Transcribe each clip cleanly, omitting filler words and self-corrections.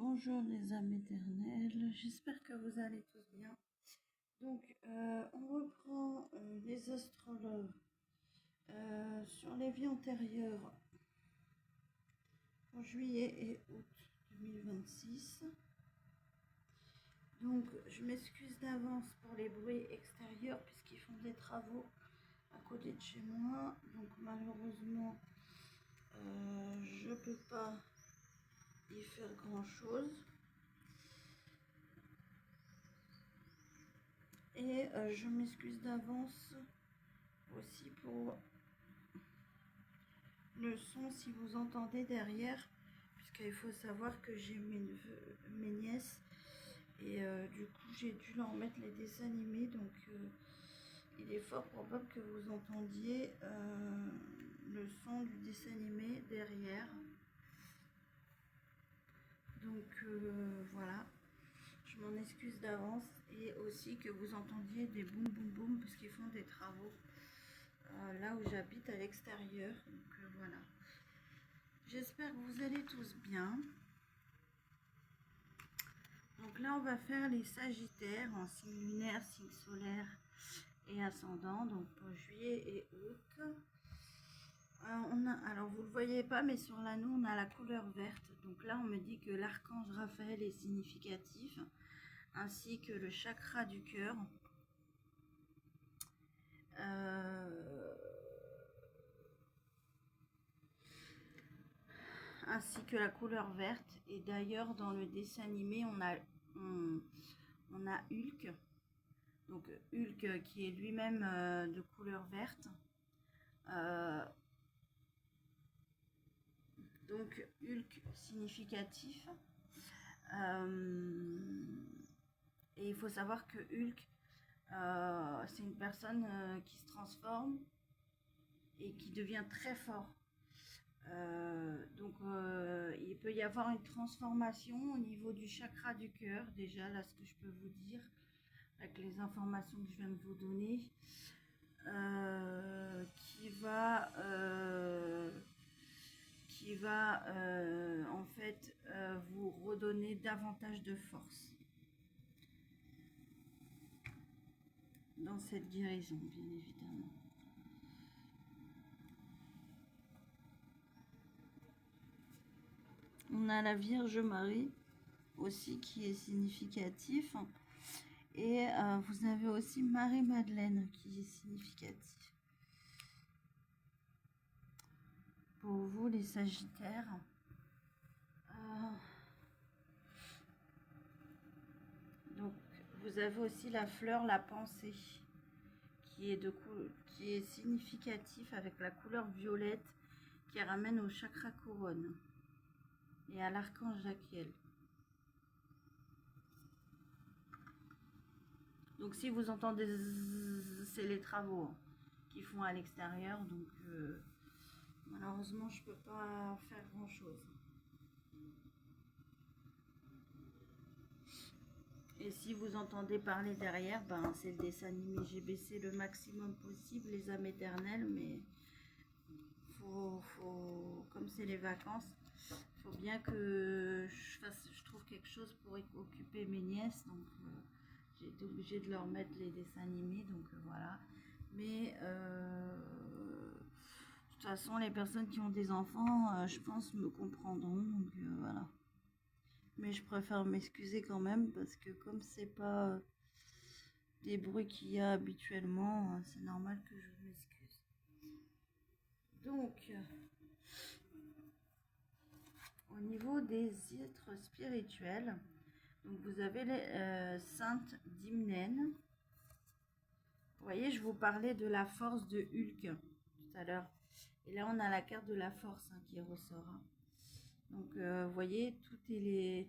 Bonjour les âmes éternelles, j'espère que vous allez tous bien. Donc on reprend les astrologues sur les vies antérieures pour juillet et août 2026. Donc je m'excuse d'avance pour les bruits extérieurs puisqu'ils font des travaux à côté de chez moi. Donc malheureusement je ne peux pas y faire grand chose. Et je m'excuse d'avance aussi pour le son si vous entendez derrière, puisqu'il faut savoir que j'ai mes neveux, mes nièces, et du coup j'ai dû leur mettre les dessins animés, donc il est fort probable que vous entendiez le son du dessin animé derrière. Donc voilà, je m'en excuse d'avance, et aussi que vous entendiez des boum boum boum parce qu'ils font des travaux là où j'habite à l'extérieur. Donc voilà, j'espère que vous allez tous bien. Donc là on va faire les sagittaires en signe lunaire, signe solaire et ascendant, donc pour juillet et août. Alors vous le voyez pas, mais sur l'anneau on a la couleur verte. Donc là on me dit que l'archange Raphaël est significatif, ainsi que le chakra du cœur. Ainsi que la couleur verte. Et d'ailleurs dans le dessin animé on a Hulk. Donc Hulk qui est lui-même de couleur verte. Donc Hulk significatif. Et il faut savoir que Hulk, c'est une personne qui se transforme et qui devient très fort. Donc il peut y avoir une transformation au niveau du chakra du cœur, déjà là ce que je peux vous dire avec les informations que je viens de vous donner, qui va en fait vous redonner davantage de force dans cette guérison, bien évidemment. On a la Vierge Marie aussi qui est significatif. Et vous avez aussi Marie-Madeleine qui est significatif. Pour vous les Sagittaires, donc vous avez aussi la fleur, la pensée, qui est significatif avec la couleur violette qui ramène au chakra couronne et à l'archange Jaquiel. Donc si vous entendez zzz, c'est les travaux qu'ils font à l'extérieur, donc malheureusement je peux pas faire grand chose. Et si vous entendez parler derrière, ben c'est le dessin animé. J'ai baissé le maximum possible les âmes éternelles, mais comme c'est les vacances, faut bien que je trouve quelque chose pour occuper mes nièces, donc j'ai été obligée de leur mettre les dessins animés, donc voilà. Mais de toute façon, les personnes qui ont des enfants, je pense, me comprendront, donc voilà. Mais je préfère m'excuser quand même parce que comme c'est pas des bruits qu'il y a habituellement, c'est normal que je m'excuse. Donc, au niveau des êtres spirituels, donc vous avez les saintes d'Hymnen. Vous voyez, je vous parlais de la force de Hulk tout à l'heure. Et là, on a la carte de la force qui ressort. Donc, vous voyez, tout est lié,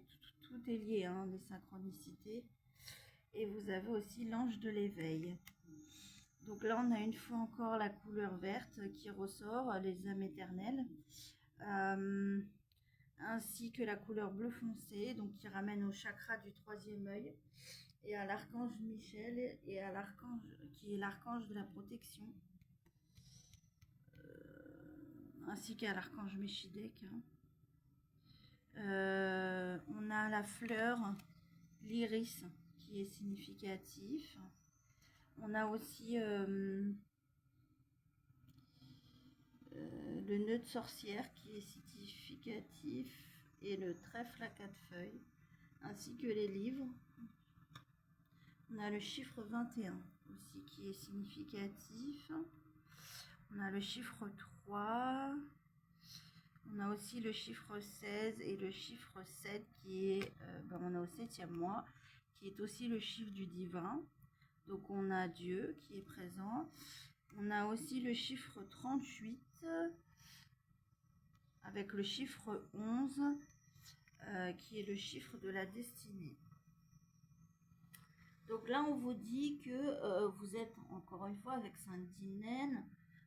les synchronicités. Et vous avez aussi l'ange de l'éveil. Donc là, on a une fois encore la couleur verte qui ressort, les âmes éternelles. Ainsi que la couleur bleu foncé, donc qui ramène au chakra du troisième œil, et à l'archange Michel, et à l'archange qui est l'archange de la protection, ainsi qu'à l'archange Méchidec. On a la fleur, l'iris, qui est significatif. On a aussi le nœud de sorcière qui est significatif et le trèfle à 4 feuilles, ainsi que les livres. On a le chiffre 21 aussi qui est significatif. On a le chiffre 3. On a aussi le chiffre 16 et le chiffre 7 qui est, on a au 7e mois, qui est aussi le chiffre du divin. Donc on a Dieu qui est présent. On a aussi le chiffre 38 avec le chiffre 11 qui est le chiffre de la destinée. Donc là on vous dit que vous êtes encore une fois avec Sainte Dimnène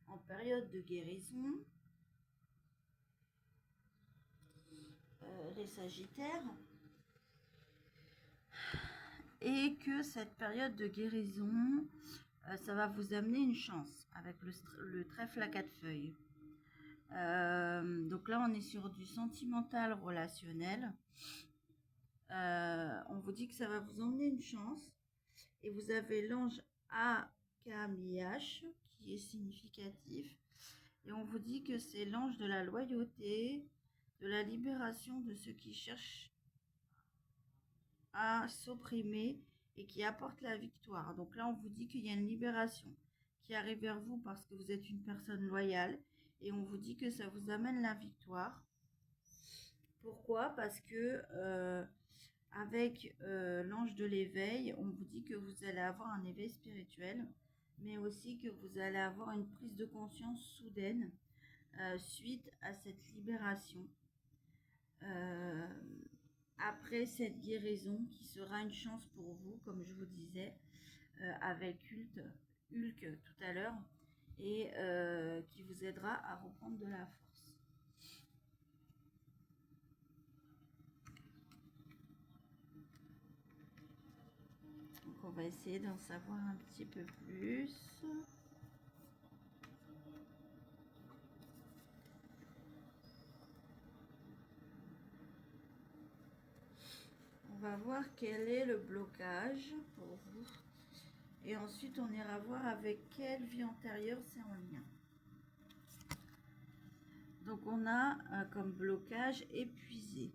en période de guérison. Les Sagittaires, et que cette période de guérison, ça va vous amener une chance avec le trèfle à 4 feuilles. Donc là, on est sur du sentimental relationnel. On vous dit que ça va vous emmener une chance. Et vous avez l'ange Akamiach qui est significatif. Et on vous dit que c'est l'ange de la loyauté, de la libération de ceux qui cherchent à s'opprimer et qui apporte la victoire. Donc là, on vous dit qu'il y a une libération qui arrive vers vous parce que vous êtes une personne loyale et on vous dit que ça vous amène la victoire. Pourquoi? Parce que avec l'ange de l'éveil, on vous dit que vous allez avoir un éveil spirituel, mais aussi que vous allez avoir une prise de conscience soudaine suite à cette libération. Après cette guérison qui sera une chance pour vous, comme je vous disais, avec Hulk tout à l'heure, et qui vous aidera à reprendre de la force. Donc on va essayer d'en savoir un petit peu plus. On va voir quel est le blocage pour vous. Et ensuite, on ira voir avec quelle vie antérieure c'est en lien. Donc, on a comme blocage épuisé.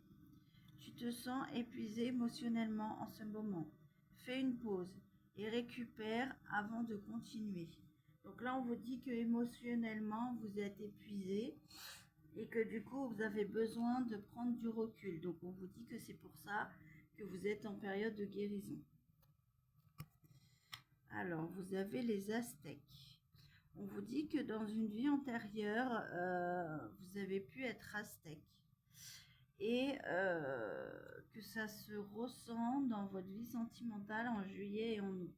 Tu te sens épuisé émotionnellement en ce moment. Fais une pause et récupère avant de continuer. Donc là, on vous dit que émotionnellement, vous êtes épuisé et que du coup, vous avez besoin de prendre du recul. Donc, on vous dit que c'est pour ça que vous êtes en période de guérison. Alors, vous avez les Aztèques. On vous dit que dans une vie antérieure, vous avez pu être Aztèque. Et que ça se ressent dans votre vie sentimentale en juillet et en août.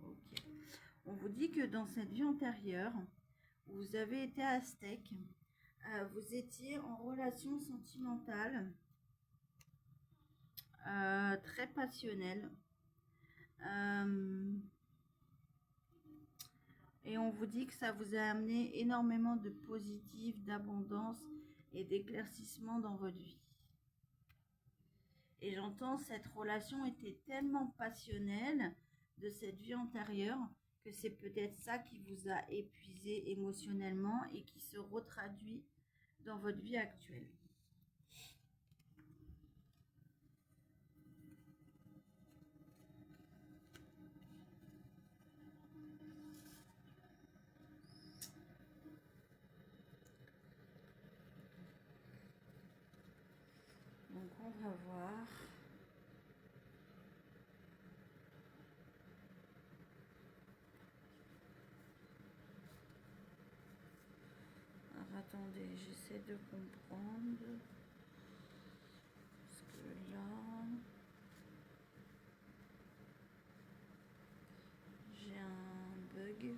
Ok. On vous dit que dans cette vie antérieure, où vous avez été Aztèque, vous étiez en relation sentimentale très passionnelle. Et on vous dit que ça vous a amené énormément de positif, d'abondance et d'éclaircissement dans votre vie. Et j'entends cette relation était tellement passionnelle de cette vie antérieure que c'est peut-être ça qui vous a épuisé émotionnellement et qui se retraduit dans votre vie actuelle. Donc on va voir. Alors attendez, j'essaie de comprendre. Parce que là, j'ai un bug.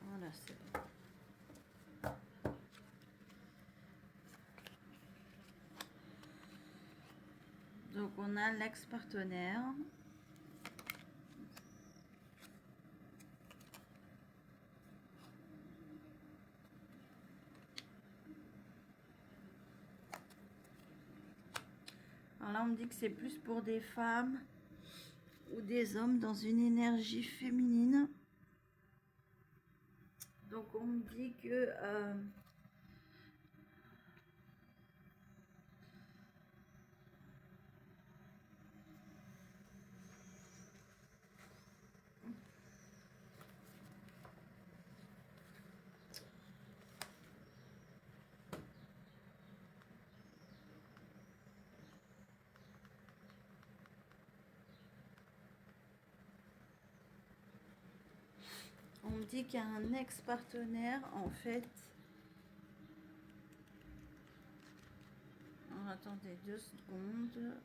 Voilà, c'est bon. Donc on a l'ex-partenaire. Alors là, on me dit que c'est plus pour des femmes ou des hommes dans une énergie féminine. Donc on me dit que on me dit qu'il y a un ex-partenaire en fait. Alors, attendez 2 secondes.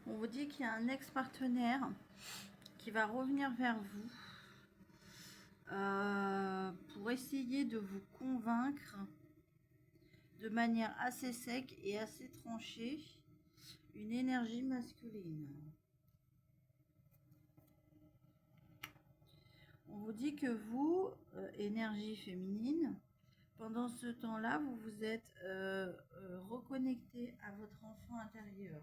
On vous dit qu'il y a un ex-partenaire qui va revenir vers vous pour essayer de vous convaincre de manière assez sec et assez tranchée, une énergie masculine. On vous dit que vous, énergie féminine, pendant ce temps-là, vous vous êtes reconnecté à votre enfant intérieur.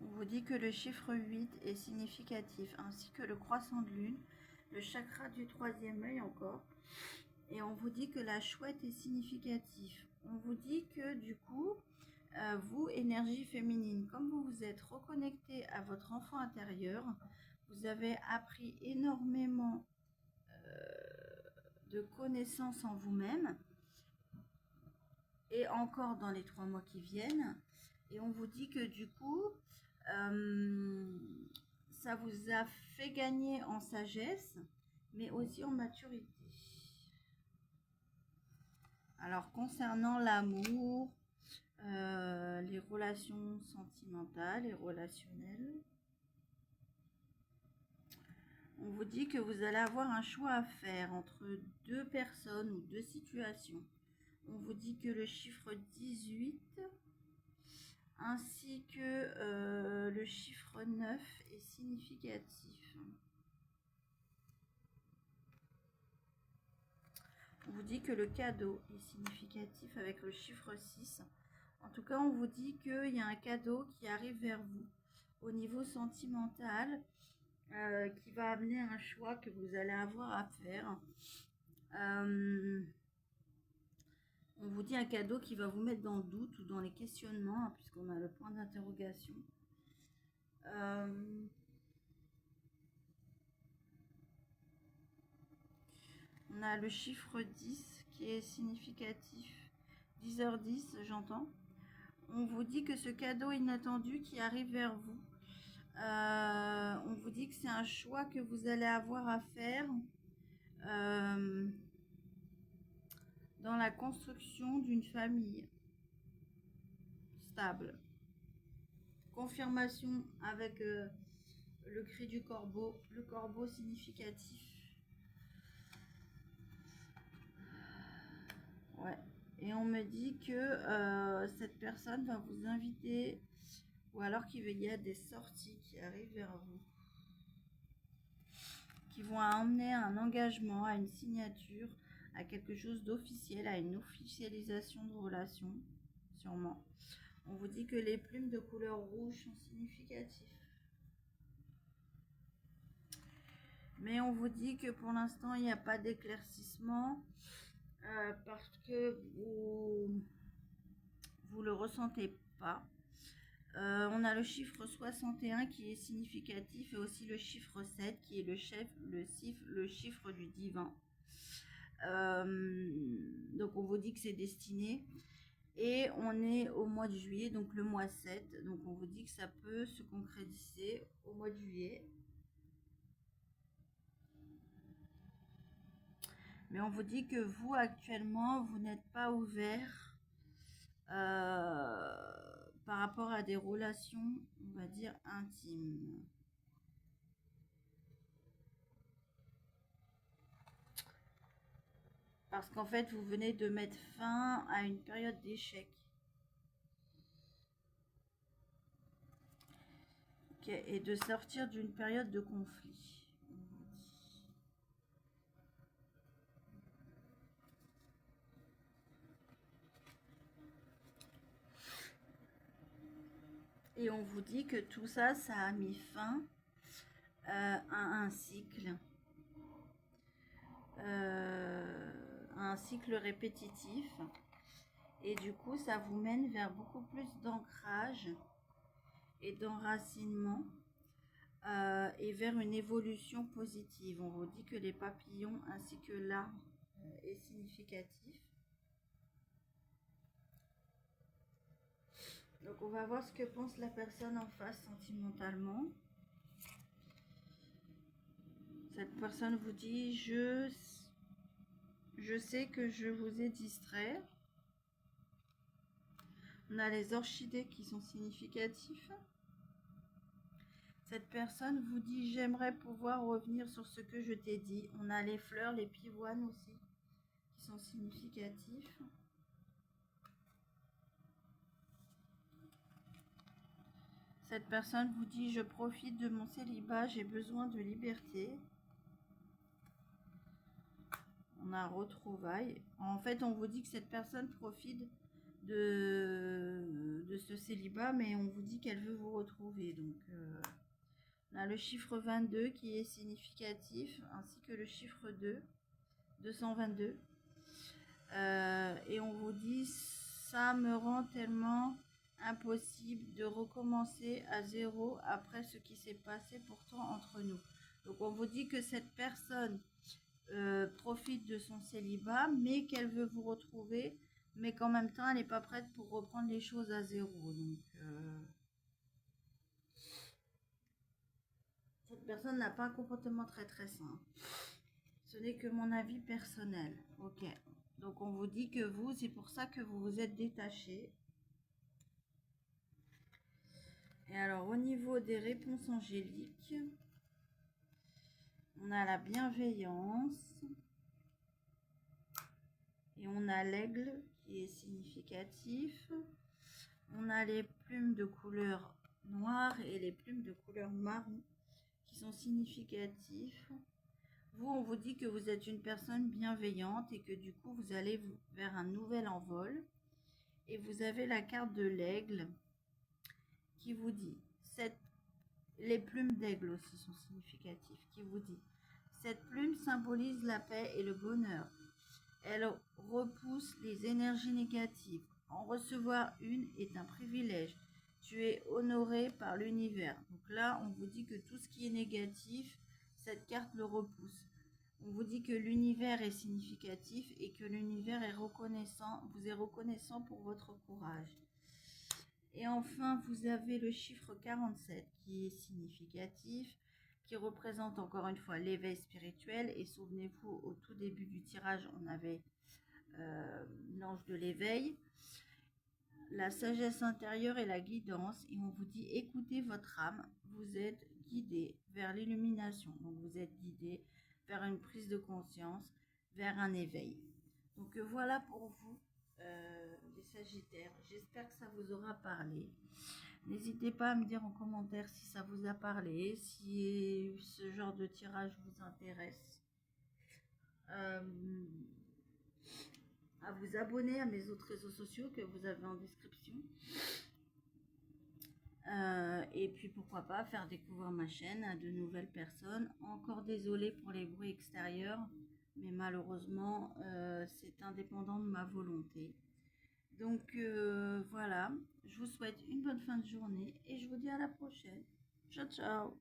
On vous dit que le chiffre 8 est significatif, ainsi que le croissant de lune, le chakra du 3e œil encore. Et on vous dit que la chouette est significative. On vous dit que du coup, vous, énergie féminine, comme vous vous êtes reconnecté à votre enfant intérieur, vous avez appris énormément de connaissances en vous-même, et encore dans les 3 mois qui viennent. Et on vous dit que du coup, ça vous a fait gagner en sagesse, mais aussi en maturité. Alors, concernant l'amour, les relations sentimentales et relationnelles, on vous dit que vous allez avoir un choix à faire entre 2 personnes ou 2 situations. On vous dit que le chiffre 18 ainsi que le chiffre 9 est significatif. On vous dit que le cadeau est significatif avec le chiffre 6. En tout cas, on vous dit qu'il y a un cadeau qui arrive vers vous au niveau sentimental, qui va amener un choix que vous allez avoir à faire. On vous dit un cadeau qui va vous mettre dans le doute ou dans les questionnements, hein, puisqu'on a le point d'interrogation. On a le chiffre 10 qui est significatif. 10h10, j'entends. On vous dit que ce cadeau inattendu qui arrive vers vous, on vous dit que c'est un choix que vous allez avoir à faire dans la construction d'une famille stable. Confirmation avec le cri du corbeau, le corbeau significatif. Ouais. Et on me dit que cette personne va vous inviter, ou alors qu'il y a des sorties qui arrivent vers vous, qui vont emmener à un engagement, à une signature, à quelque chose d'officiel, à une officialisation de relation, sûrement. On vous dit que les plumes de couleur rouge sont significatives. Mais on vous dit que pour l'instant, il n'y a pas d'éclaircissement parce que vous le ressentez pas. On a le chiffre 61 qui est significatif et aussi le chiffre 7 qui est le chiffre du divin. Donc on vous dit que c'est destiné. Et on est au mois de juillet, donc le mois 7. Donc on vous dit que ça peut se concrétiser au mois de juillet. Mais on vous dit que vous, actuellement, vous n'êtes pas ouvert par rapport à des relations, on va dire, intimes. Parce qu'en fait, vous venez de mettre fin à une période d'échec. Okay, et de sortir d'une période de conflit. Et on vous dit que tout ça, ça a mis fin à un cycle répétitif. Et du coup, ça vous mène vers beaucoup plus d'ancrage et d'enracinement et vers une évolution positive. On vous dit que les papillons ainsi que l'arbre est significatif. Donc on va voir ce que pense la personne en face sentimentalement. Cette personne vous dit je sais que je vous ai distrait. On a les orchidées qui sont significatifs. Cette personne vous dit j'aimerais pouvoir revenir sur ce que je t'ai dit. On a les fleurs, les pivoines aussi qui sont significatifs. Cette personne vous dit je profite de mon célibat, j'ai besoin de liberté. On a retrouvailles. En fait, on vous dit que cette personne profite de ce célibat, mais on vous dit qu'elle veut vous retrouver. Donc, on a le chiffre 22 qui est significatif, ainsi que le chiffre 2, 222. Et on vous dit ça me rend tellement impossible de recommencer à zéro après ce qui s'est passé pourtant entre nous. Donc on vous dit que cette personne profite de son célibat, mais qu'elle veut vous retrouver, mais qu'en même temps elle n'est pas prête pour reprendre les choses à zéro. Donc cette personne n'a pas un comportement très très sain. Ce n'est que mon avis personnel. Ok. Donc on vous dit que vous, c'est pour ça que vous vous êtes détaché. Et alors au niveau des réponses angéliques, on a la bienveillance et on a l'aigle qui est significatif. On a les plumes de couleur noire et les plumes de couleur marron qui sont significatifs. Vous, on vous dit que vous êtes une personne bienveillante et que du coup vous allez vers un nouvel envol. Et vous avez la carte de l'aigle qui vous dit les plumes d'aigle aussi sont significatives, qui vous dit cette plume symbolise la paix et le bonheur. Elle repousse les énergies négatives. En recevoir une est un privilège. Tu es honoré par l'univers. Donc là, on vous dit que tout ce qui est négatif, cette carte le repousse. On vous dit que l'univers est significatif et que l'univers est reconnaissant, vous est reconnaissant pour votre courage. Et enfin, vous avez le chiffre 47 qui est significatif, qui représente encore une fois l'éveil spirituel. Et souvenez-vous, au tout début du tirage, on avait l'ange de l'éveil, la sagesse intérieure et la guidance. Et on vous dit, écoutez votre âme, vous êtes guidé vers l'illumination. Donc vous êtes guidé vers une prise de conscience, vers un éveil. Donc voilà pour vous. Les Sagittaires, j'espère que ça vous aura parlé. N'hésitez pas à me dire en commentaire si ça vous a parlé, si ce genre de tirage vous intéresse, à vous abonner à mes autres réseaux sociaux que vous avez en description, et puis pourquoi pas faire découvrir ma chaîne à de nouvelles personnes. Encore désolée pour les bruits extérieurs, mais malheureusement c'est indépendant de ma volonté. Donc voilà, je vous souhaite une bonne fin de journée et je vous dis à la prochaine. Ciao ciao.